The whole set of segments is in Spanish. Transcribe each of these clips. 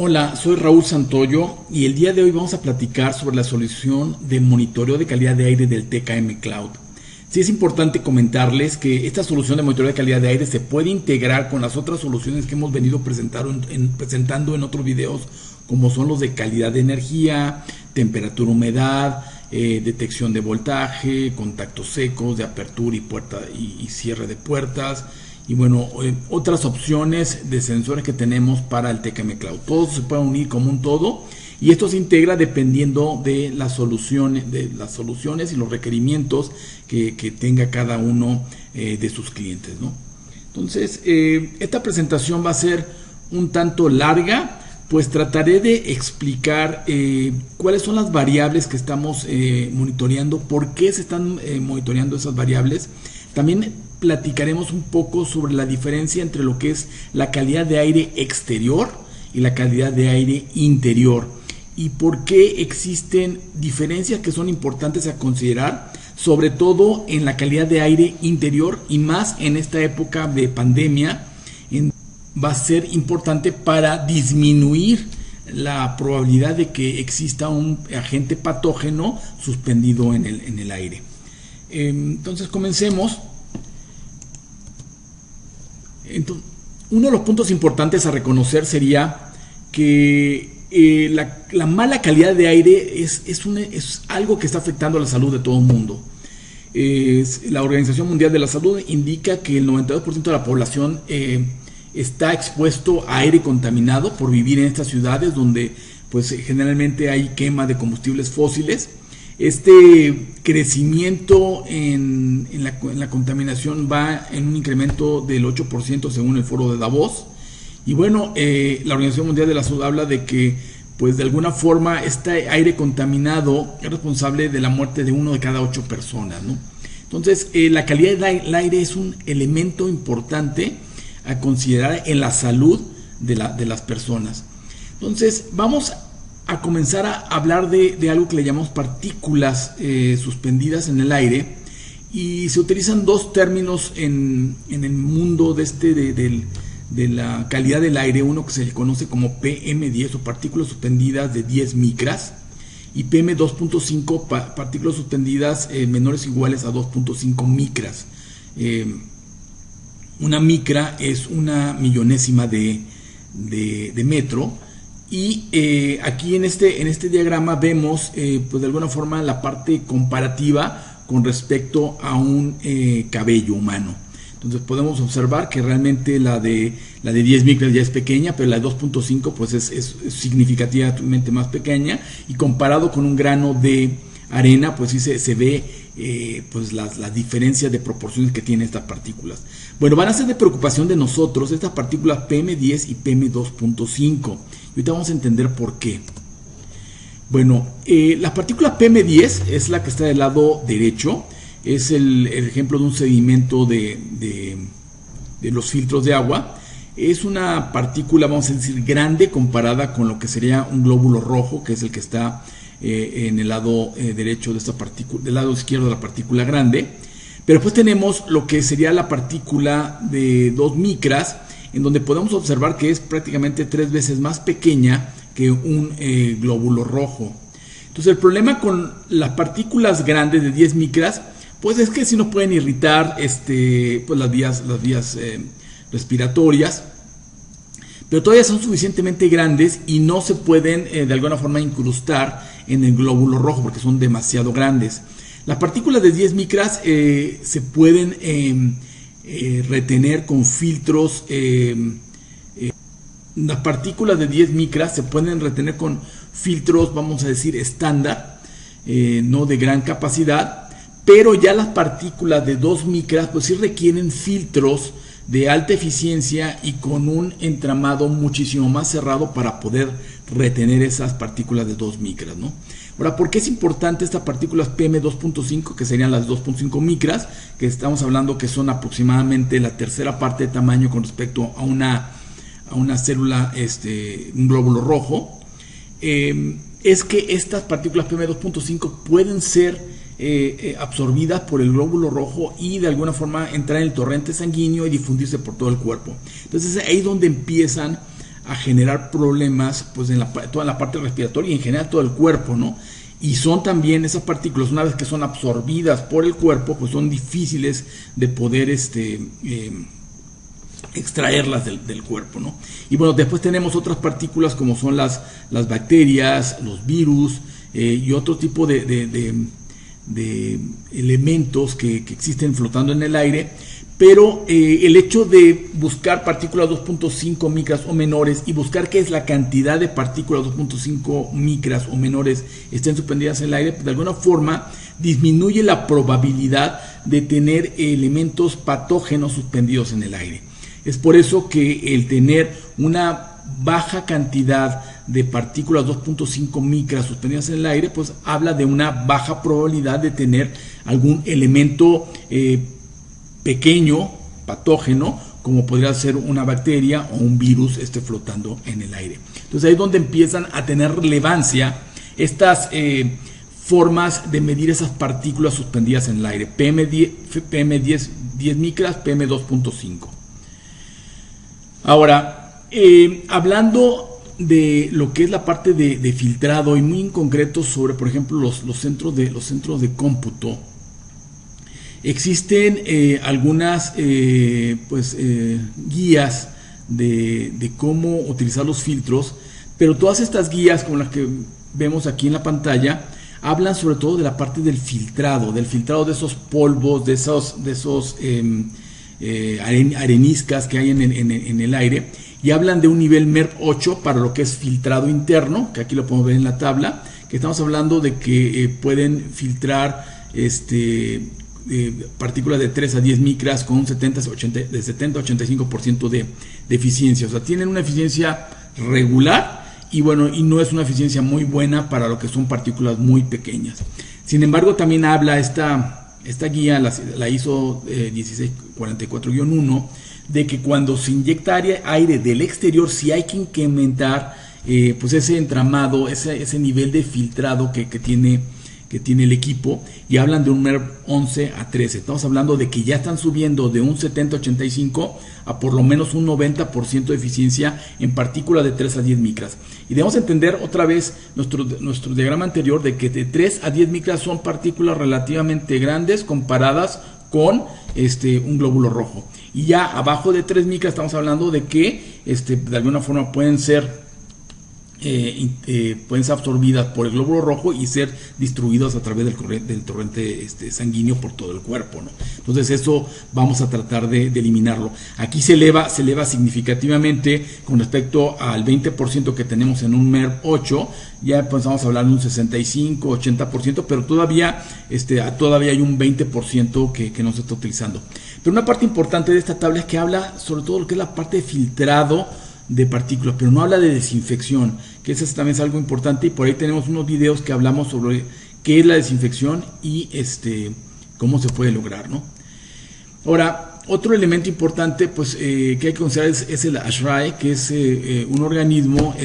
Hola, soy Raúl Santoyo y el día de hoy vamos a platicar sobre la solución de monitoreo de calidad de aire del TKM Cloud. Sí es importante comentarles que esta solución de monitoreo de calidad de aire se puede integrar con las otras soluciones que hemos venido presentando en otros videos, como son los de calidad de energía, temperatura, humedad, detección de voltaje, contactos secos, de apertura y puerta y cierre de puertas. Y bueno, otras opciones de sensores que tenemos para el TKM Cloud. Todos se pueden unir como un todo y esto se integra dependiendo de las soluciones y los requerimientos que tenga cada uno de sus clientes, ¿no? Entonces, esta presentación va a ser un tanto larga, pues trataré de explicar cuáles son las variables que estamos monitoreando, por qué se están monitoreando esas variables. También platicaremos un poco sobre la diferencia entre lo que es la calidad de aire exterior y la calidad de aire interior y por qué existen diferencias que son importantes a considerar, sobre todo en la calidad de aire interior y más en esta época de pandemia. Va a ser importante para disminuir la probabilidad de que exista un agente patógeno suspendido en el aire. Entonces comencemos. Entonces, uno de los puntos importantes a reconocer sería que la mala calidad de aire es algo que está afectando a la salud de todo el mundo. La Organización Mundial de la Salud indica que el 92% de la población está expuesto a aire contaminado por vivir en estas ciudades donde pues generalmente hay quema de combustibles fósiles. Este crecimiento en la contaminación va en un incremento del 8% según el foro de Davos. Y bueno, la Organización Mundial de la Salud habla de que pues de alguna forma este aire contaminado es responsable de la muerte de 1 de cada 8 personas, ¿no? Entonces, la calidad del aire es un elemento importante a considerar en la salud de las personas. Entonces, vamos a comenzar a hablar de algo que le llamamos partículas suspendidas en el aire, y se utilizan dos términos en el mundo de la calidad del aire. Uno que se le conoce como PM10 o partículas suspendidas de 10 micras y PM2.5 partículas suspendidas menores o iguales a 2.5 micras. Una micra es una millonésima de metro. Y aquí en este diagrama vemos pues de alguna forma la parte comparativa con respecto a un cabello humano. Entonces podemos observar que realmente la de 10 micras ya es pequeña, pero la de 2.5 pues es significativamente más pequeña, y comparado con un grano de arena pues sí se ve pues las diferencias de proporciones que tienen estas partículas. Bueno, van a ser de preocupación de nosotros estas partículas PM10 y PM2.5. Y ahorita vamos a entender por qué. Bueno, la partícula PM10 es la que está del lado derecho. Es el ejemplo de un sedimento de los filtros de agua. Es una partícula, vamos a decir, grande comparada con lo que sería un glóbulo rojo, que es el que está en el lado derecho de esta partícula, del lado izquierdo de la partícula grande. Pero después tenemos lo que sería la partícula de 2 micras, en donde podemos observar que es prácticamente 3 veces más pequeña que un glóbulo rojo. Entonces el problema con las partículas grandes de 10 micras pues es que sí nos pueden irritar pues las vías respiratorias, pero todavía son suficientemente grandes y no se pueden de alguna forma incrustar en el glóbulo rojo porque son demasiado grandes. Las partículas de 10 micras se pueden retener con filtros. Las partículas de 10 micras se pueden retener con filtros, vamos a decir, estándar, no de gran capacidad, pero ya las partículas de 2 micras pues sí requieren filtros de alta eficiencia y con un entramado muchísimo más cerrado para poder retener esas partículas de 2 micras, ¿no? Ahora, ¿por qué es importante estas partículas PM2.5, que serían las 2.5 micras, que estamos hablando que son aproximadamente la tercera parte de tamaño con respecto a una célula, un glóbulo rojo? Es que estas partículas PM2.5 pueden ser absorbidas por el glóbulo rojo y de alguna forma entrar en el torrente sanguíneo y difundirse por todo el cuerpo. Entonces ahí es donde empiezan a generar problemas pues en toda la parte respiratoria y en general todo el cuerpo, ¿no? Y son también esas partículas, una vez que son absorbidas por el cuerpo, pues son difíciles de poder extraerlas del cuerpo, ¿no? Y bueno, después tenemos otras partículas como son las bacterias, los virus y otro tipo de elementos que existen flotando en el aire. Pero el hecho de buscar partículas 2.5 micras o menores y buscar qué es la cantidad de partículas 2.5 micras o menores estén suspendidas en el aire, pues de alguna forma disminuye la probabilidad de tener elementos patógenos suspendidos en el aire. Es por eso que el tener una baja cantidad de partículas 2.5 micras suspendidas en el aire, pues habla de una baja probabilidad de tener algún elemento pequeño, patógeno, como podría ser una bacteria o un virus flotando en el aire. Entonces ahí es donde empiezan a tener relevancia estas formas de medir esas partículas suspendidas en el aire, PM10 micras, PM2.5. Ahora, hablando de lo que es la parte de filtrado y muy en concreto sobre, por ejemplo, los centros de cómputo, existen algunas guías de cómo utilizar los filtros, pero todas estas guías como las que vemos aquí en la pantalla hablan sobre todo de la parte del filtrado de esos polvos, de esos areniscas que hay en el aire, y hablan de un nivel MERV 8 para lo que es filtrado interno, que aquí lo podemos ver en la tabla, que estamos hablando de que pueden filtrar partículas de 3 a 10 micras con un 70-85% de eficiencia. O sea, tienen una eficiencia regular y bueno, y no es una eficiencia muy buena para lo que son partículas muy pequeñas. Sin embargo, también habla esta guía, la ISO 1644-1, de que cuando se inyecta aire del exterior, sí hay que incrementar pues ese entramado, ese nivel de filtrado que tiene el equipo, y hablan de un MERV 11 a 13. Estamos hablando de que ya están subiendo de un 70-85 a por lo menos un 90% de eficiencia en partículas de 3 a 10 micras. Y debemos entender otra vez nuestro diagrama anterior de que de 3 a 10 micras son partículas relativamente grandes comparadas con un glóbulo rojo. Y ya abajo de 3 micras estamos hablando de que de alguna forma pueden ser absorbidas por el glóbulo rojo y ser distribuidas a través del torrente sanguíneo por todo el cuerpo, ¿no? Entonces eso vamos a tratar de eliminarlo. Aquí se eleva significativamente con respecto al 20% que tenemos en un MERV 8, ya empezamos a hablar de un 65-80%, pero todavía hay un 20% que no se está utilizando. Pero una parte importante de esta tabla es que habla sobre todo lo que es la parte de filtrado de partículas, pero no habla de desinfección, que eso también es algo importante, y por ahí tenemos unos videos que hablamos sobre qué es la desinfección y cómo se puede lograr, ¿no? Ahora, otro elemento importante pues que hay que considerar es el ASHRAE, que es un organismo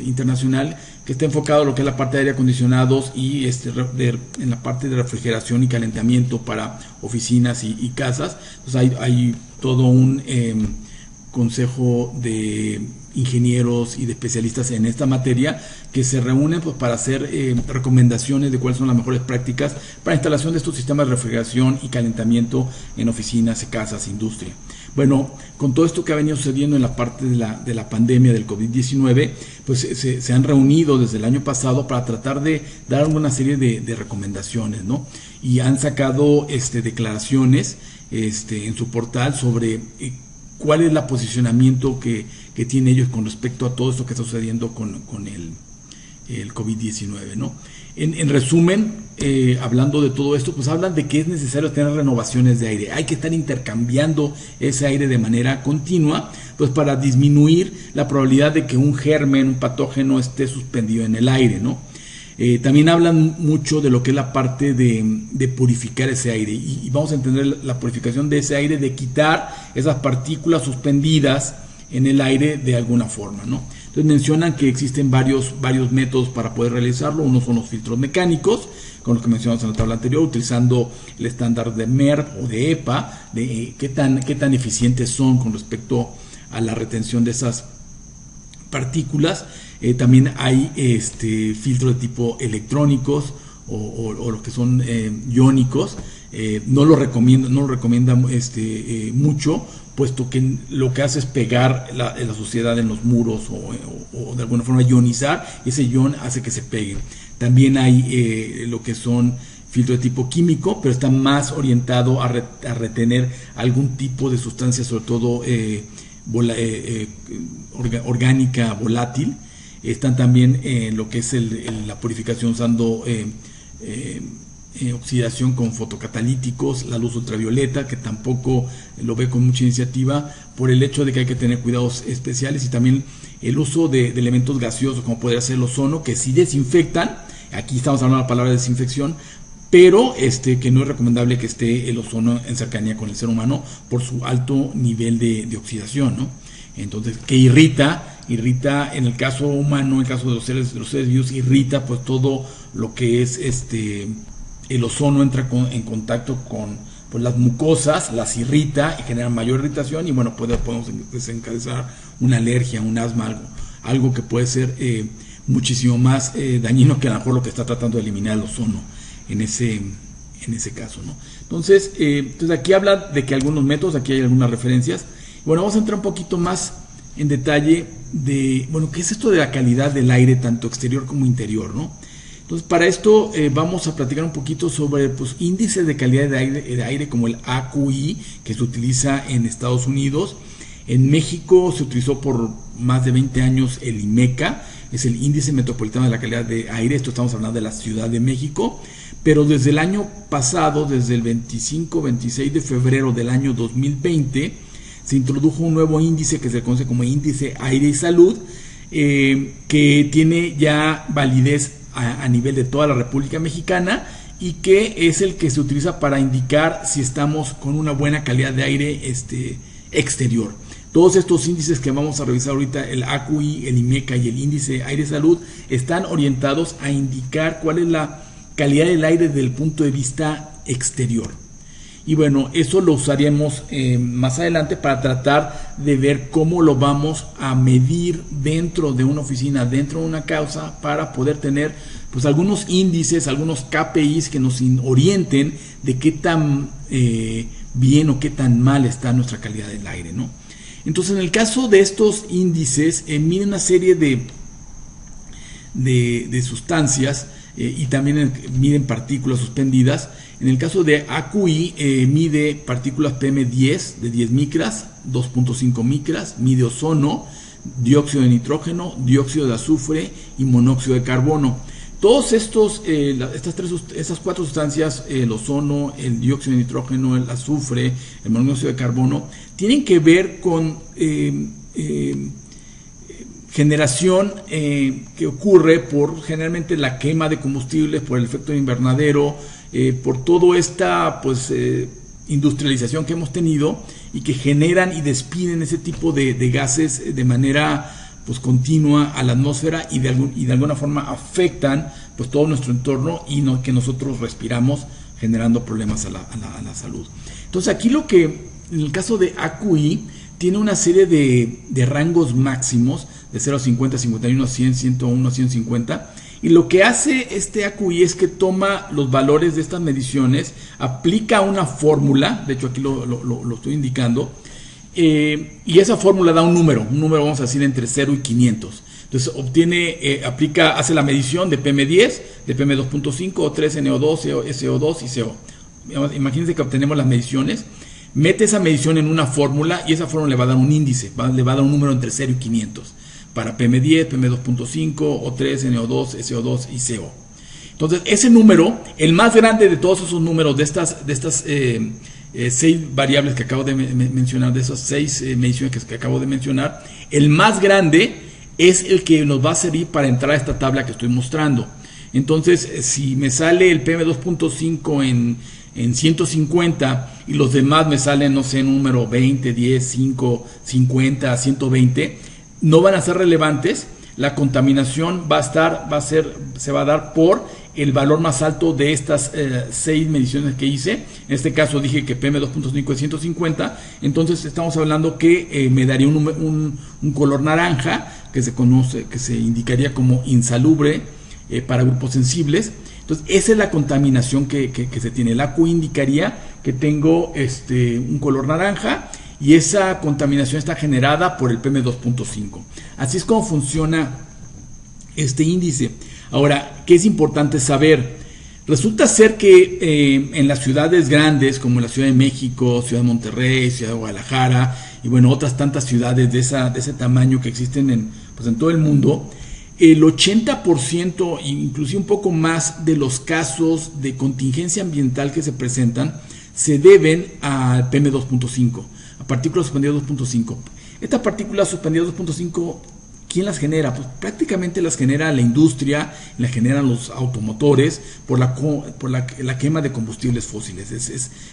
internacional que está enfocado en lo que es la parte de aire acondicionados y en la parte de refrigeración y calentamiento para oficinas y casas. Entonces hay todo un consejo de ingenieros y de especialistas en esta materia que se reúnen pues para hacer recomendaciones de cuáles son las mejores prácticas para instalación de estos sistemas de refrigeración y calentamiento en oficinas, casas, industria. Bueno, con todo esto que ha venido sucediendo en la parte de la pandemia del COVID-19, pues se han reunido desde el año pasado para tratar de dar una serie de recomendaciones, ¿no? Y han sacado declaraciones en su portal sobre cuál es el posicionamiento que tienen ellos con respecto a todo esto que está sucediendo con el COVID-19, ¿no? En resumen, hablando de todo esto, pues hablan de que es necesario tener renovaciones de aire. Hay que estar intercambiando ese aire de manera continua, pues para disminuir la probabilidad de que un germen, un patógeno esté suspendido en el aire, ¿no? También hablan mucho de lo que es la parte de purificar ese aire, y vamos a entender la purificación de ese aire, de quitar esas partículas suspendidas en el aire de alguna forma, ¿no? Entonces mencionan que existen varios métodos para poder realizarlo. Uno son los filtros mecánicos, con los que mencionamos en la tabla anterior, utilizando el estándar de MERV o de EPA, de qué tan eficientes son con respecto a la retención de esas partículas. También hay filtros de tipo electrónicos o lo que son iónicos. No lo recomienda mucho, puesto que lo que hace es pegar la suciedad en los muros o de alguna forma ionizar, y ese ion hace que se peguen. También hay lo que son filtros de tipo químico, pero está más orientado a retener algún tipo de sustancia, sobre todo orgánica volátil. Están también lo que es la purificación usando oxidación con fotocatalíticos, la luz ultravioleta, que tampoco lo ve con mucha iniciativa por el hecho de que hay que tener cuidados especiales, y también el uso de elementos gaseosos como podría ser el ozono, que sí desinfectan. Aquí estamos hablando de la palabra desinfección, pero que no es recomendable que esté el ozono en cercanía con el ser humano por su alto nivel de oxidación, ¿no? Entonces, que irrita en el caso humano, en el caso de los seres vivos, irrita pues todo lo que es el ozono entra en contacto con pues, las mucosas, las irrita y genera mayor irritación, y bueno, podemos desencadenar una alergia, un asma, algo que puede ser muchísimo más dañino que a lo mejor lo que está tratando de eliminar el ozono en ese caso, ¿no? Entonces aquí habla de que algunos métodos, aquí hay algunas referencias. Bueno, vamos a entrar un poquito más en detalle de, bueno, ¿qué es esto de la calidad del aire, tanto exterior como interior, ¿no? Entonces, para esto vamos a platicar un poquito sobre pues, índices de calidad de aire como el AQI, que se utiliza en Estados Unidos. En México se utilizó por más de 20 años el IMECA, es el Índice Metropolitano de la Calidad de Aire. Esto estamos hablando de la Ciudad de México, pero desde el año pasado, desde el 25-26 de febrero del año 2020, se introdujo un nuevo índice que se conoce como Índice Aire y Salud, que tiene ya validez a nivel de toda la República Mexicana, y que es el que se utiliza para indicar si estamos con una buena calidad de aire exterior. Todos estos índices que vamos a revisar ahorita, el AQI, el IMECA y el Índice Aire y Salud, están orientados a indicar cuál es la calidad del aire desde el punto de vista exterior. Y bueno, eso lo usaremos más adelante para tratar de ver cómo lo vamos a medir dentro de una oficina, dentro de una casa, para poder tener pues algunos índices, algunos KPIs que nos orienten de qué tan bien o qué tan mal está nuestra calidad del aire, ¿no? Entonces, en el caso de estos índices, miden una serie de sustancias y también miden partículas suspendidas. En el caso de AQI, mide partículas PM10 de 10 micras, 2.5 micras, mide ozono, dióxido de nitrógeno, dióxido de azufre y monóxido de carbono. Todos estas cuatro sustancias, el ozono, el dióxido de nitrógeno, el azufre, el monóxido de carbono, tienen que ver con generación que ocurre por generalmente la quema de combustibles, por el efecto invernadero, por toda esta industrialización que hemos tenido, y que generan y despiden ese tipo de gases de manera continua a la atmósfera, y de alguna forma afectan todo nuestro entorno, y que nosotros respiramos, generando problemas a la salud. Entonces aquí en el caso de AQI, tiene una serie de rangos máximos de 0 a 50, 51 a 100, 101 a 150, y lo que hace este AQI es que toma los valores de estas mediciones, aplica una fórmula, de hecho aquí lo estoy indicando, y esa fórmula da un número vamos a decir entre 0 y 500. Entonces hace la medición de PM10, de PM2.5, O3, NO2, SO2 y CO. Imagínense que obtenemos las mediciones, mete esa medición en una fórmula, y esa fórmula le va a dar un índice, le va a dar un número entre 0 y 500 para PM10, PM2.5, O3, NO2, SO2 y CO. Entonces, ese número, el más grande de todos esos números, de estas 6 variables que acabo de mencionar, de esas 6 mediciones que acabo de mencionar, el más grande es el que nos va a servir para entrar a esta tabla que estoy mostrando. Entonces, si me sale el PM2.5 en 150 y los demás me salen, no sé, número 20, 10, 5, 50, 120, no van a ser relevantes. La contaminación se va a dar por el valor más alto de estas 6 mediciones que hice. En este caso dije que PM2.5 es 150, entonces estamos hablando que me daría un color naranja, que se conoce, que se indicaría como insalubre para grupos sensibles. Entonces esa es la contaminación que se tiene. El ACU indicaría que tengo un color naranja, y esa contaminación está generada por el PM2.5. Así es como funciona este índice. Ahora, ¿qué es importante saber? Resulta ser que en las ciudades grandes, como la Ciudad de México, Ciudad de Monterrey, Ciudad de Guadalajara, y bueno, otras tantas ciudades de ese tamaño que existen en todo el mundo, el 80%, inclusive un poco más, de los casos de contingencia ambiental que se presentan se deben al PM2.5, a partículas suspendidas 2.5. Estas partículas suspendidas 2.5, ¿quién las genera? Pues prácticamente las genera la industria, las generan los automotores por la quema de combustibles fósiles.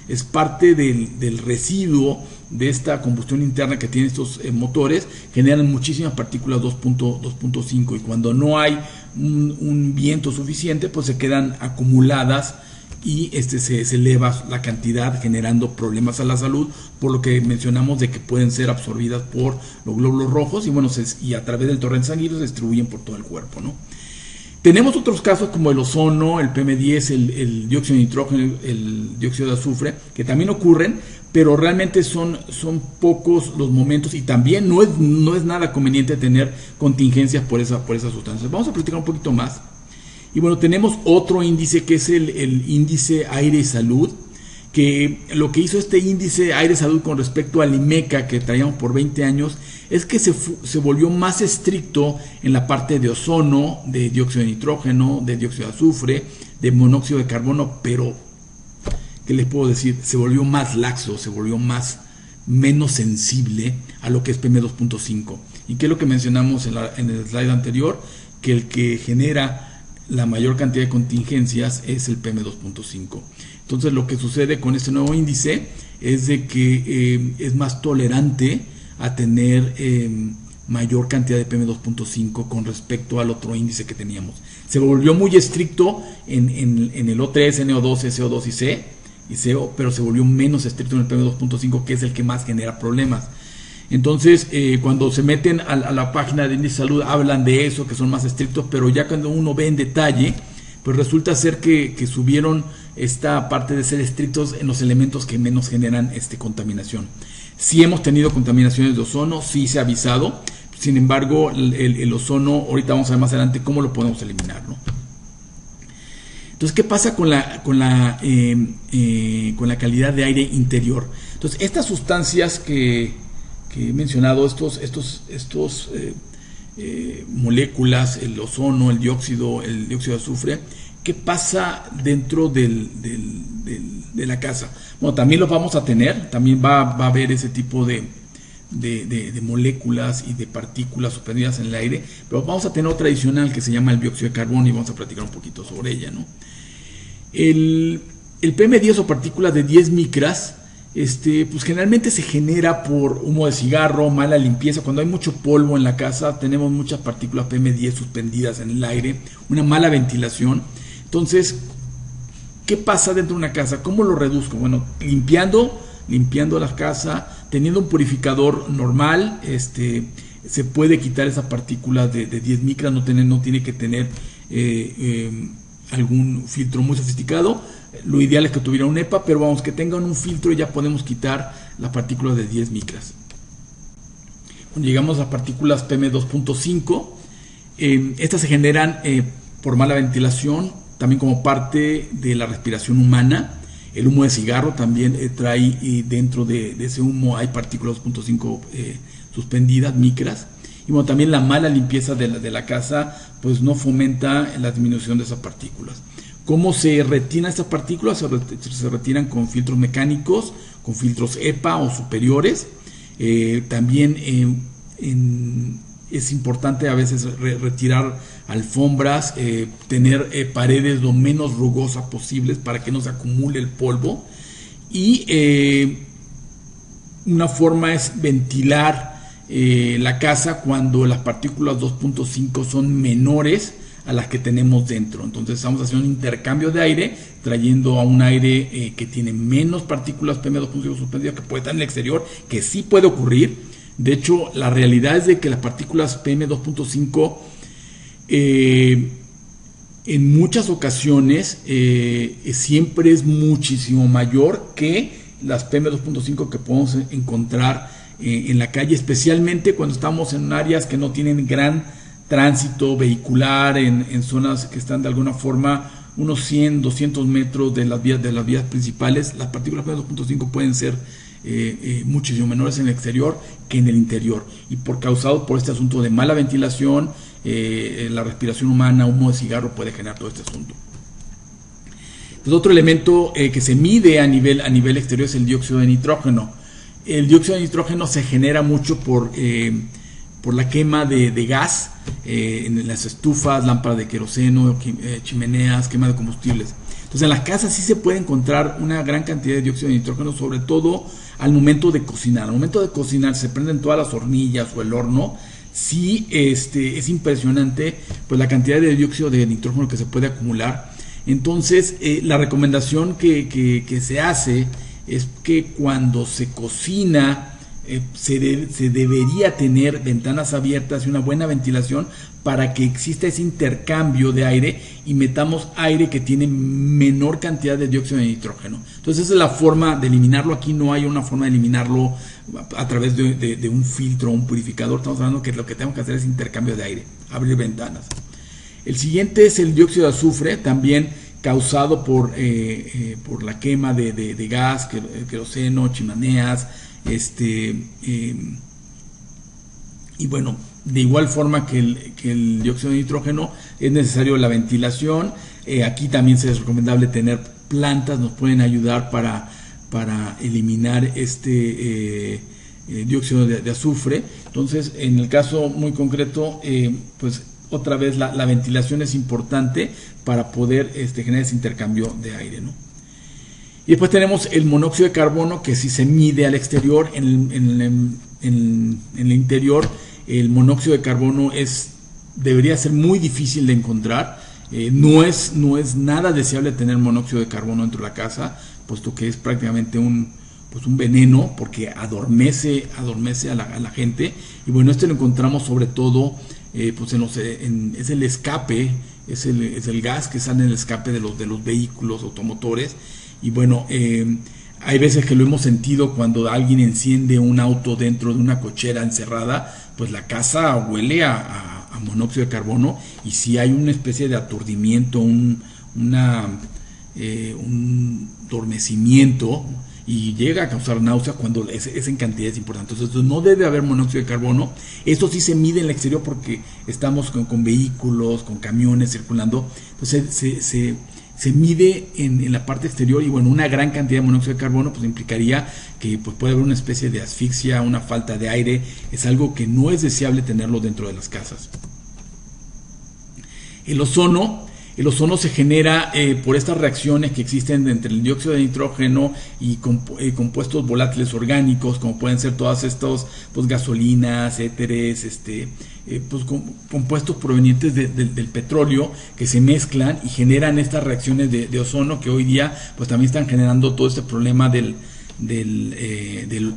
Es parte del residuo de esta combustión interna que tienen estos motores, generan muchísimas partículas 2.5, y cuando no hay un viento suficiente, pues se quedan acumuladas y se eleva la cantidad, generando problemas a la salud, por lo que mencionamos de que pueden ser absorbidas por los glóbulos rojos y a través del torrente sanguíneo se distribuyen por todo el cuerpo, ¿no? Tenemos otros casos como el ozono, el PM10, el dióxido de nitrógeno, el dióxido de azufre, que también ocurren, pero realmente son pocos los momentos, y también no es nada conveniente tener contingencias por esas sustancias. Vamos a platicar un poquito más. Y bueno, tenemos otro índice que es el índice aire y salud, que lo que hizo este índice aire y salud con respecto al IMECA que traíamos por 20 años es que se volvió más estricto en la parte de ozono, de dióxido de nitrógeno, de dióxido de azufre, de monóxido de carbono, pero ¿qué les puedo decir? Se volvió más laxo, se volvió menos sensible a lo que es PM2.5. ¿Y qué es lo que mencionamos en el slide anterior? Que el que genera la mayor cantidad de contingencias es el PM2.5. Entonces lo que sucede con este nuevo índice es de que es más tolerante a tener mayor cantidad de PM2.5 con respecto al otro índice que teníamos. Se volvió muy estricto en el O3, NO2, SO2 y CO, pero se volvió menos estricto en el PM2.5, que es el que más genera problemas. Entonces, cuando se meten a la página de índice de salud, hablan de eso, que son más estrictos, pero ya cuando uno ve en detalle, pues resulta ser que subieron esta parte de ser estrictos en los elementos que menos generan contaminación. Sí hemos tenido contaminaciones de ozono, sí se ha avisado, sin embargo, el ozono, ahorita vamos a ver más adelante cómo lo podemos eliminar, ¿no? Entonces, ¿qué pasa con la calidad de aire interior? Entonces, estas sustancias que he mencionado, estos moléculas, el ozono, el dióxido de azufre, ¿qué pasa dentro de la casa? Bueno, también los vamos a tener, también va a haber ese tipo de moléculas y de partículas suspendidas en el aire, pero vamos a tener otra adicional que se llama el dióxido de carbono, y vamos a platicar un poquito sobre ella, ¿no? El PM10 o partículas de 10 micras, pues generalmente se genera por humo de cigarro, mala limpieza. Cuando hay mucho polvo en la casa, tenemos muchas partículas PM10 suspendidas en el aire, una mala ventilación. Entonces, ¿qué pasa dentro de una casa? ¿Cómo lo reduzco? Bueno, limpiando la casa, teniendo un purificador normal, se puede quitar esa partícula de 10 micras, no tiene que tener algún filtro muy sofisticado. Lo ideal es que tuviera un EPA, pero vamos, que tengan un filtro y ya podemos quitar las partículas de 10 micras. Cuando llegamos a partículas PM2.5, estas se generan por mala ventilación, también como parte de la respiración humana. El humo de cigarro también trae, dentro de ese humo hay partículas 2.5 suspendidas, micras. Y bueno, también la mala limpieza de la casa pues no fomenta la disminución de esas partículas. ¿Cómo se retiran estas partículas? Se retiran con filtros mecánicos, con filtros EPA o superiores. También es importante a veces retirar alfombras, tener paredes lo menos rugosas posibles para que no se acumule el polvo. Y una forma es ventilar la casa cuando las partículas 2.5 son menores a las que tenemos dentro. Entonces estamos haciendo un intercambio de aire, trayendo a un aire que tiene menos partículas PM2.5 suspendidas, que puede estar en el exterior, que sí puede ocurrir. De hecho, la realidad es de que las partículas PM2.5 en muchas ocasiones siempre es muchísimo mayor que las PM2.5 que podemos encontrar en la calle, especialmente cuando estamos en áreas que no tienen gran tránsito vehicular, en zonas que están de alguna forma unos 100, 200 metros de las vías principales. Las partículas PM2.5 pueden ser muchísimo menores en el exterior que en el interior, y causado por este asunto de mala ventilación, la respiración humana, humo de cigarro puede generar todo este asunto. Entonces, otro elemento que se mide a nivel exterior es el dióxido de nitrógeno. El dióxido de nitrógeno se genera mucho por la quema de gas en las estufas, lámparas de queroseno, chimeneas, quema de combustibles. Entonces, en las casas sí se puede encontrar una gran cantidad de dióxido de nitrógeno, sobre todo al momento de cocinar. Al momento de cocinar se prenden todas las hornillas o el horno. Sí, es impresionante pues la cantidad de dióxido de nitrógeno que se puede acumular. Entonces, la recomendación que se hace es que cuando se cocina se debería tener ventanas abiertas y una buena ventilación para que exista ese intercambio de aire y metamos aire que tiene menor cantidad de dióxido de nitrógeno. Entonces, esa es la forma de eliminarlo. Aquí no hay una forma de eliminarlo a través de un filtro o un purificador. Estamos hablando que lo que tenemos que hacer es intercambio de aire, abrir ventanas. El siguiente es el dióxido de azufre, también causado por la quema de gas, queroseno, chimeneas, y bueno, de igual forma que el dióxido de nitrógeno es necesario la ventilación. Aquí también es recomendable tener plantas, nos pueden ayudar para eliminar dióxido de azufre. Entonces, en el caso muy concreto, pues otra vez la ventilación es importante para poder generar ese intercambio de aire, ¿no? Y después tenemos el monóxido de carbono, que sí se mide al exterior. En el interior, el monóxido de carbono debería ser muy difícil de encontrar. No es nada deseable tener monóxido de carbono dentro de la casa, puesto que es prácticamente un veneno, porque adormece a la gente. Y bueno, lo encontramos sobre todo es el escape, es el gas que sale en el escape de los vehículos automotores. Y bueno, hay veces que lo hemos sentido cuando alguien enciende un auto dentro de una cochera encerrada, pues la casa huele a monóxido de carbono, y si hay una especie de aturdimiento, un adormecimiento, y llega a causar náuseas cuando es en cantidades importantes. Entonces no debe haber monóxido de carbono. Esto sí se mide en el exterior porque estamos con vehículos, con camiones circulando. Entonces se mide en la parte exterior, y bueno, una gran cantidad de monóxido de carbono pues implicaría que pues puede haber una especie de asfixia, una falta de aire. Es algo que no es deseable tenerlo dentro de las casas. El ozono se genera por estas reacciones que existen entre el dióxido de nitrógeno y compuestos volátiles orgánicos, como pueden ser todas estos gasolinas, éteres, compuestos provenientes del petróleo, que se mezclan y generan estas reacciones de ozono, que hoy día pues también están generando todo este problema del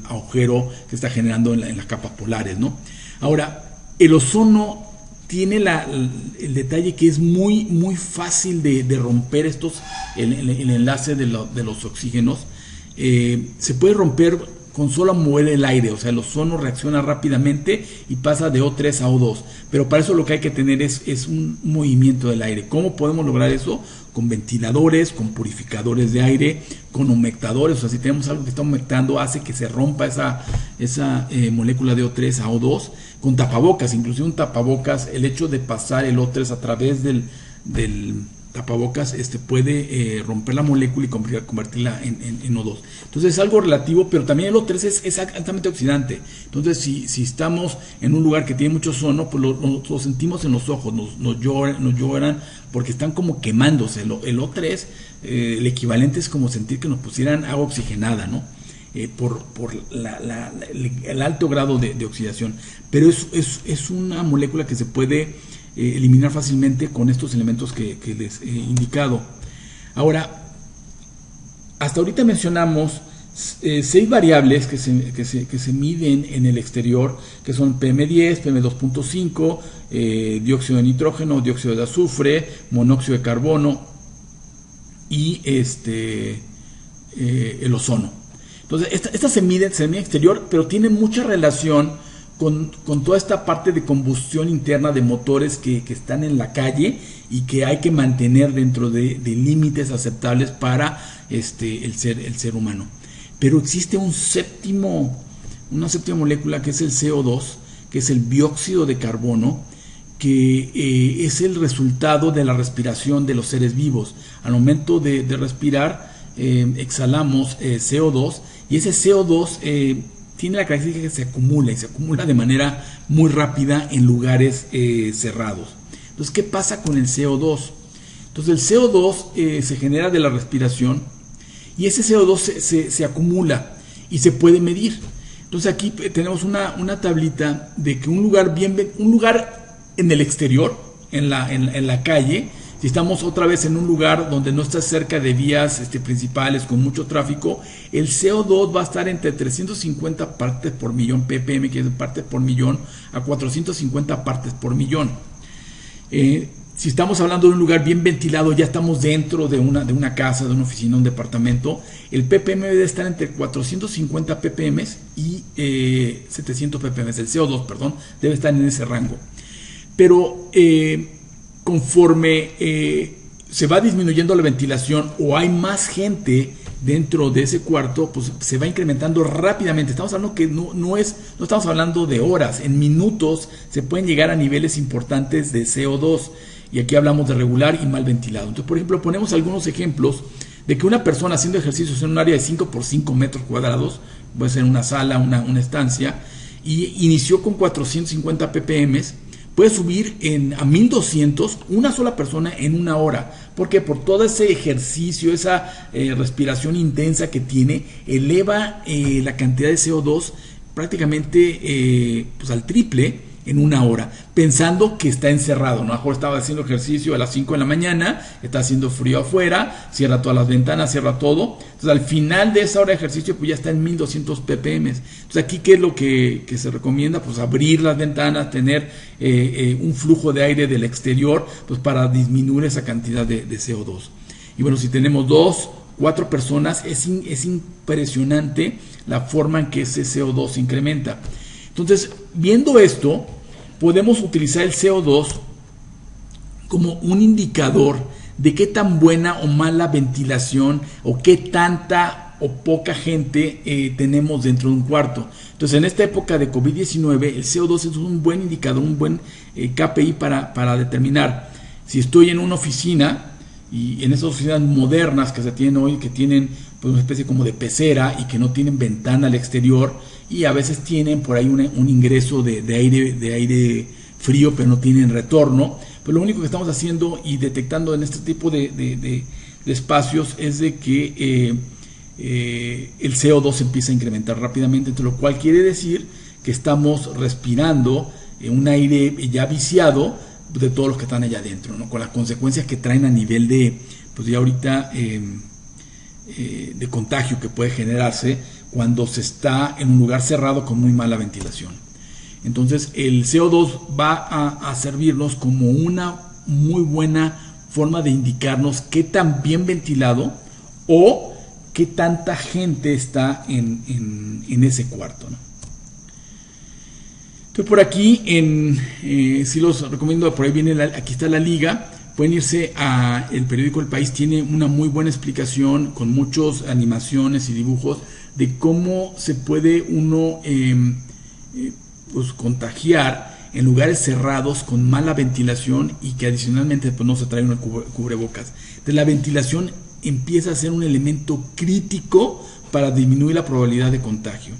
agujero que está generando en las capas polares, ¿no? Ahora, el ozono tiene el detalle que es muy muy fácil de romper el enlace de los oxígenos. Se puede romper con solo mover el aire, o sea, el ozono reacciona rápidamente y pasa de O3 a O2, pero para eso lo que hay que tener es un movimiento del aire. ¿Cómo podemos lograr eso? Con ventiladores, con purificadores de aire, con humectadores. O sea, si tenemos algo que está humectando, hace que se rompa esa molécula de O3 a O2, con tapabocas. Inclusive un tapabocas, el hecho de pasar el O3 a través del tapabocas puede romper la molécula y convertirla en O2. Entonces es algo relativo, pero también el O3 es altamente oxidante. Entonces si estamos en un lugar que tiene mucho ozono, pues lo sentimos en los ojos, nos lloran porque están como quemándose. El O3, el equivalente es como sentir que nos pusieran agua oxigenada, ¿no? Por el alto grado de oxidación. Pero es una molécula que se puede eliminar fácilmente con estos elementos que les he indicado. Ahora, hasta ahorita mencionamos 6 variables que se miden en el exterior, que son PM10, PM2.5, dióxido de nitrógeno, dióxido de azufre, monóxido de carbono y el ozono. Entonces, esta se mide exterior, pero tiene mucha relación con toda esta parte de combustión interna de motores que están en la calle y que hay que mantener dentro de límites aceptables para el ser humano. Pero existe una séptima molécula, que es el CO2, que es el dióxido de carbono, que es el resultado de la respiración de los seres vivos. Al momento de respirar, exhalamos CO2, y ese CO2 tiene la característica que se acumula, y se acumula de manera muy rápida en lugares cerrados. Entonces, ¿qué pasa con el CO2? Entonces, el CO2 se genera de la respiración, y ese CO2 se acumula y se puede medir. Entonces, aquí tenemos una tablita de que un lugar en el exterior, en la calle, si estamos otra vez en un lugar donde no está cerca de vías principales con mucho tráfico, el CO2 va a estar entre 350 partes por millón ppm, que es partes por millón, a 450 partes por millón. Si estamos hablando de un lugar bien ventilado, ya estamos dentro de una casa, de una oficina, un departamento, el ppm debe estar entre 450 ppm y 700 ppm, el CO2, perdón, debe estar en ese rango. Pero conforme se va disminuyendo la ventilación o hay más gente dentro de ese cuarto, pues se va incrementando rápidamente. Estamos hablando que no estamos hablando de horas, en minutos se pueden llegar a niveles importantes de CO2. Y aquí hablamos de regular y mal ventilado. Entonces, por ejemplo, ponemos algunos ejemplos de que una persona haciendo ejercicios en un área de 5 por 5 metros cuadrados, puede ser una sala, una estancia, y inició con 450 ppm, puede subir a 1200 una sola persona en una hora. ¿Por qué? Por todo ese ejercicio, esa respiración intensa que tiene, eleva la cantidad de CO2 prácticamente pues al triple en una hora, pensando que está encerrado, ¿no? A lo mejor estaba haciendo ejercicio a las 5 de la mañana, está haciendo frío afuera, cierra todas las ventanas, cierra todo. Entonces, al final de esa hora de ejercicio, pues ya está en 1200 ppm. Entonces, aquí, ¿qué es lo que se recomienda? Pues abrir las ventanas, tener un flujo de aire del exterior, pues para disminuir esa cantidad de CO2. Y bueno, si tenemos 2, 4 personas, es impresionante la forma en que ese CO2 se incrementa. Entonces, viendo esto, podemos utilizar el CO2 como un indicador de qué tan buena o mala ventilación o qué tanta o poca gente tenemos dentro de un cuarto. Entonces, en esta época de COVID-19, el CO2 es un buen indicador, un buen KPI para determinar si estoy en una oficina, y en esas oficinas modernas que se tienen hoy, que tienen pues una especie como de pecera y que no tienen ventana al exterior, y a veces tienen por ahí un ingreso de aire frío, pero no tienen retorno. Pues lo único que estamos haciendo y detectando en este tipo de espacios es de que el CO2 se empieza a incrementar rápidamente, entre lo cual quiere decir que estamos respirando un aire ya viciado de todos los que están allá adentro, ¿no? Con las consecuencias que traen a nivel de, pues ya ahorita, de contagio que puede generarse cuando se está en un lugar cerrado con muy mala ventilación. Entonces, el CO2 va a servirnos como una muy buena forma de indicarnos qué tan bien ventilado o qué tanta gente está en ese cuarto, ¿no? Entonces, por aquí, sí los recomiendo, por ahí viene, aquí está la liga. Pueden irse a el periódico El País, tiene una muy buena explicación con muchas animaciones y dibujos de cómo se puede uno pues contagiar en lugares cerrados con mala ventilación y que adicionalmente pues no se trae un cubrebocas. Entonces, la ventilación empieza a ser un elemento crítico para disminuir la probabilidad de contagio.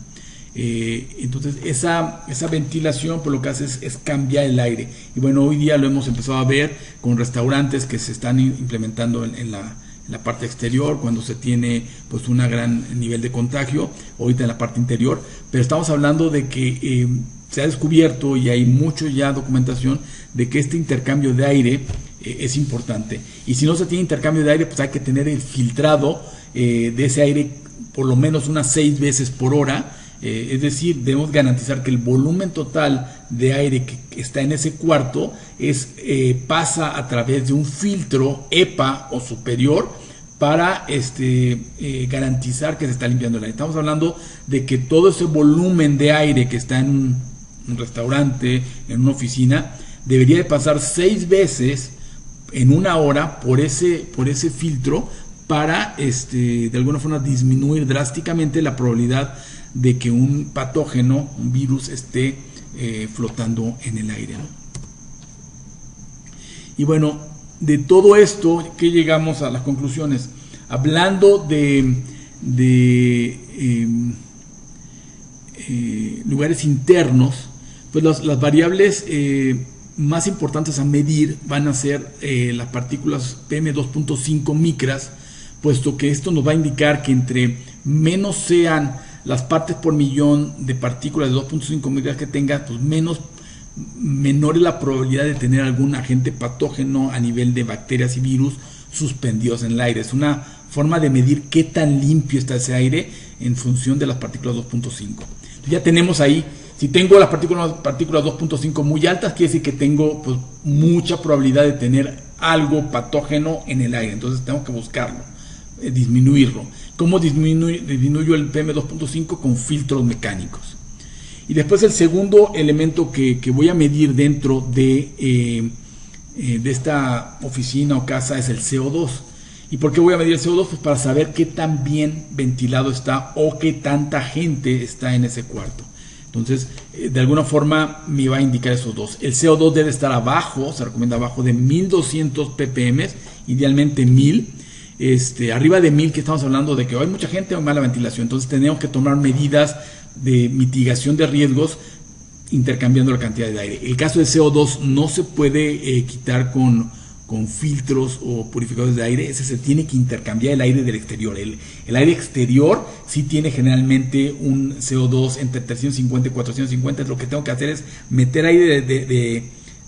Entonces esa ventilación pues lo que hace es cambiar el aire, y bueno, hoy día lo hemos empezado a ver con restaurantes que se están implementando en la parte exterior cuando se tiene pues un gran nivel de contagio, ahorita en la parte interior, pero estamos hablando de que se ha descubierto y hay mucho ya documentación de que este intercambio de aire es importante. Y si no se tiene intercambio de aire, pues hay que tener el filtrado de ese aire por lo menos unas 6 veces por hora. Es decir, debemos garantizar que el volumen total de aire que está en ese cuarto pasa a través de un filtro EPA o superior para garantizar que se está limpiando el aire. Estamos hablando de que todo ese volumen de aire que está en un restaurante, en una oficina, debería de pasar 6 veces en una hora por ese filtro para de alguna forma disminuir drásticamente la probabilidad de que un patógeno, un virus, esté flotando en el aire, ¿no? Y bueno, de todo esto, ¿qué llegamos a las conclusiones? Hablando de lugares internos, pues las variables más importantes a medir van a ser las partículas PM2.5 micras, puesto que esto nos va a indicar que entre menos sean las partes por millón de partículas de 2.5 micras que tenga, pues menor es la probabilidad de tener algún agente patógeno a nivel de bacterias y virus suspendidos en el aire. Es una forma de medir qué tan limpio está ese aire en función de las partículas 2.5. Ya tenemos ahí, si tengo las partículas 2.5 muy altas, quiere decir que tengo pues mucha probabilidad de tener algo patógeno en el aire. Entonces tengo que buscarlo, disminuirlo. ¿Cómo disminuyo el PM2.5? Con filtros mecánicos. Y después el segundo elemento que voy a medir dentro de esta oficina o casa es el CO2. ¿Y por qué voy a medir el CO2? Pues para saber qué tan bien ventilado está o qué tanta gente está en ese cuarto. Entonces, de alguna forma me va a indicar esos dos. El CO2 debe estar abajo, se recomienda abajo de 1200 ppm, idealmente 1000. Arriba de 1000, que estamos hablando de que hay mucha gente o mala ventilación. Entonces tenemos que tomar medidas de mitigación de riesgos intercambiando la cantidad de aire. El caso de CO2 no se puede quitar con filtros o purificadores de aire. Ese se tiene que intercambiar el aire del exterior. El aire exterior sí tiene generalmente un CO2 entre 350 y 450. Lo que tengo que hacer es meter aire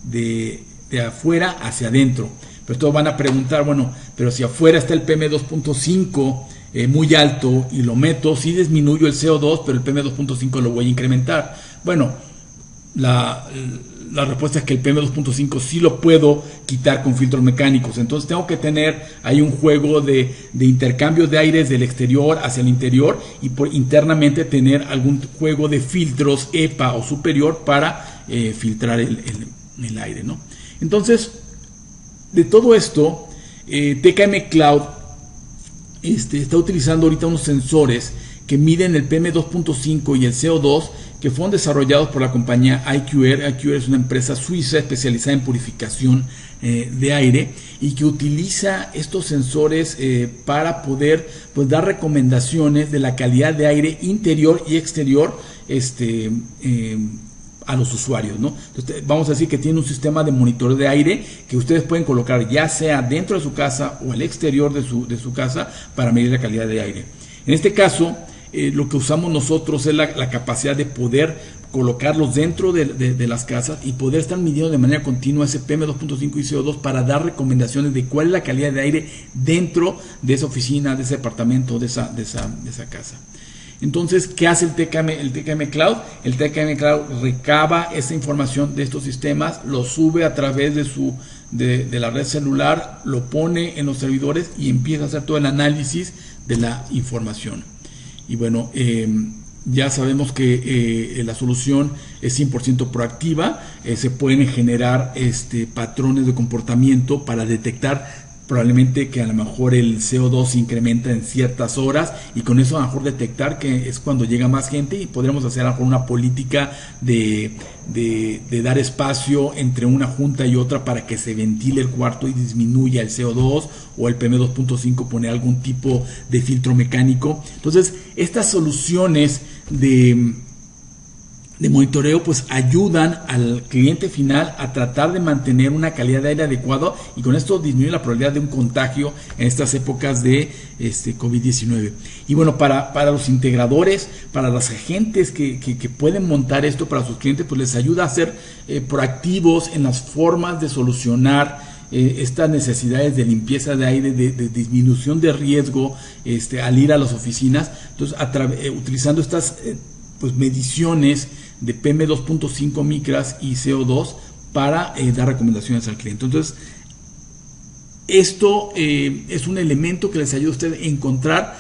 de afuera hacia adentro. Pero todos van a preguntar, bueno, pero si afuera está el PM2.5 muy alto y lo meto, sí disminuyo el CO2, pero el PM2.5 lo voy a incrementar. Bueno, la respuesta es que el PM2.5 sí lo puedo quitar con filtros mecánicos. Entonces tengo que tener ahí un juego de intercambio de aires del exterior hacia el interior y internamente tener algún juego de filtros EPA o superior para filtrar el aire, ¿no? Entonces, de todo esto, TKM Cloud está utilizando ahorita unos sensores que miden el PM2.5 y el CO2, que fueron desarrollados por la compañía IQR. IQR es una empresa suiza especializada en purificación de aire y que utiliza estos sensores para poder pues dar recomendaciones de la calidad de aire interior y exterior a los usuarios, ¿no? Entonces, vamos a decir que tiene un sistema de monitoreo de aire que ustedes pueden colocar ya sea dentro de su casa o al exterior de su casa para medir la calidad de aire. En este caso, lo que usamos nosotros es la capacidad de poder colocarlos dentro de las casas y poder estar midiendo de manera continua ese PM2.5 y CO2 para dar recomendaciones de cuál es la calidad de aire dentro de esa oficina, de ese departamento, de esa casa. Entonces, ¿qué hace el TKM Cloud? El TKM Cloud recaba esa información de estos sistemas, lo sube a través de la red celular, lo pone en los servidores y empieza a hacer todo el análisis de la información. Y bueno, ya sabemos que la solución es 100% proactiva. Se pueden generar patrones de comportamiento para detectar probablemente que a lo mejor el CO2 se incrementa en ciertas horas y con eso a lo mejor detectar que es cuando llega más gente y podremos hacer a lo mejor una política de dar espacio entre una junta y otra para que se ventile el cuarto y disminuya el CO2 o el PM2.5, poner algún tipo de filtro mecánico. Entonces, estas soluciones de monitoreo pues ayudan al cliente final a tratar de mantener una calidad de aire adecuada y con esto disminuye la probabilidad de un contagio en estas épocas de COVID-19. Y bueno, para los integradores, para los agentes que pueden montar esto para sus clientes, pues les ayuda a ser proactivos en las formas de solucionar estas necesidades de limpieza de aire, de disminución de riesgo al ir a las oficinas. Entonces, utilizando estas pues mediciones de PM2.5 micras y CO2 para dar recomendaciones al cliente. Entonces, esto es un elemento que les ayuda a usted a encontrar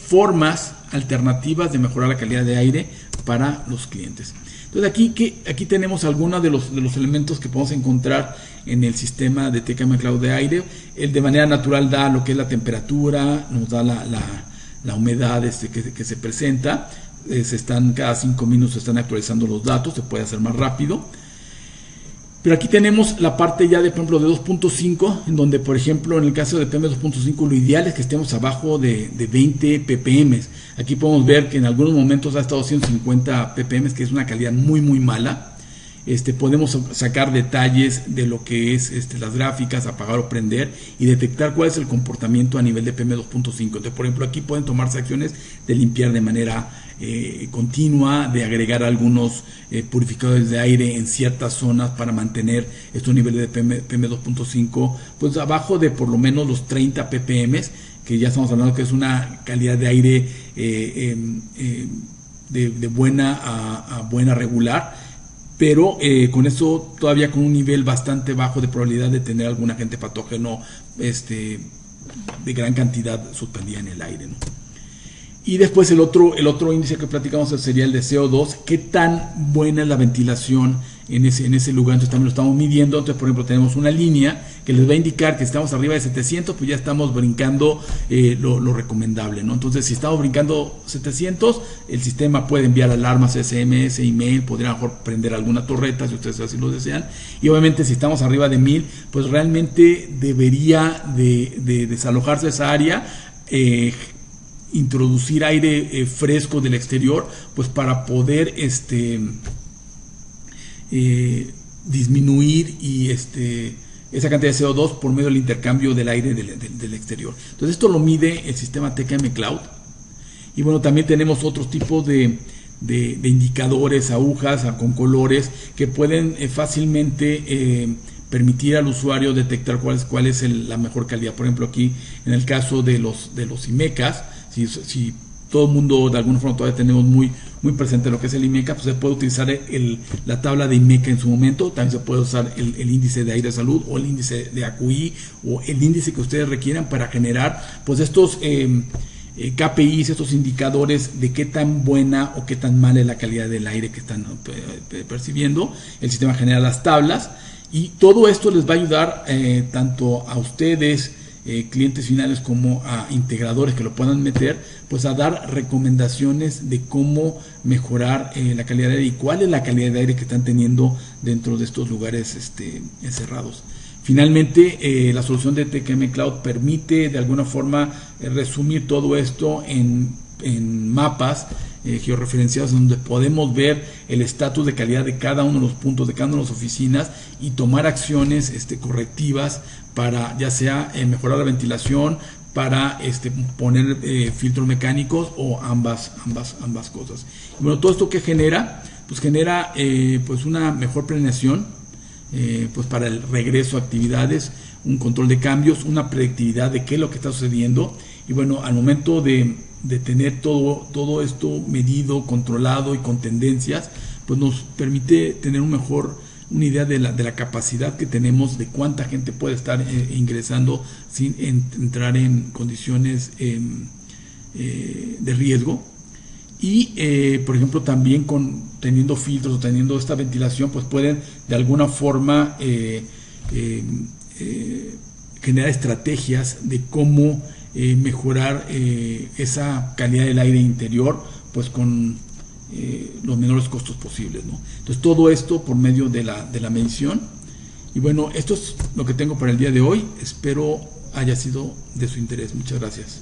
formas alternativas de mejorar la calidad de aire para los clientes. Entonces, aquí tenemos algunos de los elementos que podemos encontrar en el sistema de TKM Cloud de aire. El de manera natural da lo que es la temperatura, nos da la humedad que se presenta. Cada 5 minutos se están actualizando los datos, se puede hacer más rápido. Pero aquí tenemos la parte ya de, por ejemplo, de 2.5, en donde, por ejemplo, en el caso de PM2.5, lo ideal es que estemos abajo de 20 ppm. Aquí podemos ver que en algunos momentos ha estado 150 ppm, que es una calidad muy, muy mala. Podemos sacar detalles de lo que es las gráficas, apagar o prender y detectar cuál es el comportamiento a nivel de PM2.5. Entonces, por ejemplo, aquí pueden tomarse acciones de limpiar de manera continua, de agregar algunos purificadores de aire en ciertas zonas para mantener estos niveles de PM2.5 pues abajo de por lo menos los 30 ppm, que ya estamos hablando que es una calidad de aire de buena a buena regular. Pero con eso todavía con un nivel bastante bajo de probabilidad de tener algún agente patógeno de gran cantidad suspendida en el aire, ¿no? Y después el otro índice que platicamos sería el de CO2, qué tan buena es la ventilación en ese lugar. Entonces también lo estamos midiendo. Entonces, por ejemplo, tenemos una línea que les va a indicar que estamos arriba de 700, pues ya estamos brincando lo recomendable, ¿no? Entonces, si estamos brincando 700, el sistema puede enviar alarmas, SMS, email, podría a lo mejor prender alguna torreta si ustedes así lo desean. Y obviamente si estamos arriba de 1000, pues realmente debería de desalojarse esa área, introducir aire fresco del exterior, pues para poder disminuir y esa cantidad de CO2 por medio del intercambio del aire del exterior. Entonces esto lo mide el sistema TKM Cloud. Y bueno, también tenemos otros tipos de indicadores, agujas con colores que pueden fácilmente permitir al usuario detectar cuál es la mejor calidad. Por ejemplo, aquí en el caso de los IMECAS, si todo el mundo de alguna forma todavía tenemos muy presente lo que es el IMECA, pues se puede utilizar la tabla de IMECA en su momento. También se puede usar el índice de aire de salud o el índice de AQI o el índice que ustedes requieran para generar pues estos KPIs, estos indicadores de qué tan buena o qué tan mala es la calidad del aire que están percibiendo. El sistema genera las tablas y todo esto les va a ayudar tanto a ustedes, clientes finales, como a integradores que lo puedan meter, pues a dar recomendaciones de cómo mejorar la calidad de aire y cuál es la calidad de aire que están teniendo dentro de estos lugares encerrados. Finalmente, la solución de TKM Cloud permite de alguna forma resumir todo esto en mapas georreferenciados, donde podemos ver el estatus de calidad de cada uno de los puntos, de cada una de las oficinas, y tomar acciones correctivas para ya sea mejorar la ventilación, para poner filtros mecánicos o ambas cosas. Y bueno, todo esto que genera, pues genera pues una mejor planeación pues para el regreso a actividades, un control de cambios, una predictividad de qué es lo que está sucediendo. Y bueno, al momento de tener todo esto medido, controlado y con tendencias, pues nos permite tener una idea de la capacidad que tenemos, de cuánta gente puede estar ingresando sin entrar en condiciones de riesgo. Y por ejemplo, también teniendo filtros o teniendo esta ventilación, pues pueden de alguna forma generar estrategias de cómo mejorar esa calidad del aire interior, pues con los menores costos posibles, ¿no? Entonces todo esto por medio de la medición. Y bueno, esto es lo que tengo para el día de hoy. Espero haya sido de su interés. Muchas gracias.